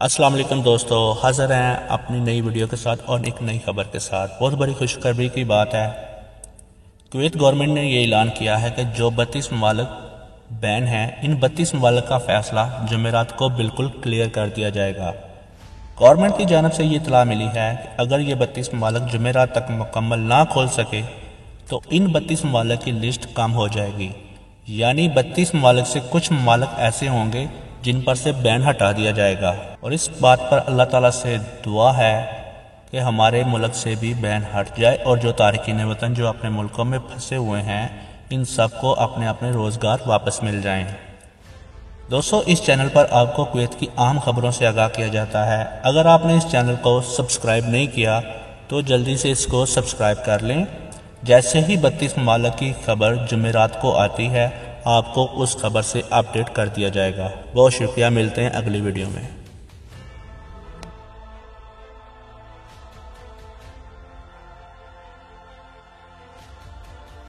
अस्सलाम वालेकुम दोस्तों, हाज़िर हैं अपनी नई वीडियो के साथ और एक नई खबर के साथ। बहुत बड़ी खुशखबरी की बात है। कुवैत गवर्नमेंट ने ये ऐलान किया है कि जो 32 ममालिक बैन हैं, इन 32 ममालिक का फैसला जुमेरात को बिल्कुल क्लियर कर दिया जाएगा। गवर्नमेंट की जानब से ये इत्तला मिली है कि अगर ये 32 ममालिक जुमेरात तक मुकम्मल ना खोल सके तो इन 32 ममालिक की लिस्ट कम हो जाएगी। यानी 32 ममालिक से कुछ ममालिक ऐसे होंगे जिन पर से बैन हटा दिया जाएगा। और इस बात पर अल्लाह ताला से दुआ है कि हमारे मुल्क से भी बैन हट जाए और जो तारकीन वतन जो अपने मुल्कों में फंसे हुए हैं, इन सब को अपने अपने रोज़गार वापस मिल जाएं। दोस्तों, इस चैनल पर आपको कुवैत की अहम खबरों से आगाह किया जाता है। अगर आपने इस चैनल को सब्सक्राइब नहीं किया तो जल्दी से इसको सब्सक्राइब कर लें। जैसे ही 32 ममालिक की खबर जुमेरात को आती है, आपको उस खबर से अपडेट कर दिया जाएगा। बहुत शुक्रिया, मिलते हैं अगली वीडियो में।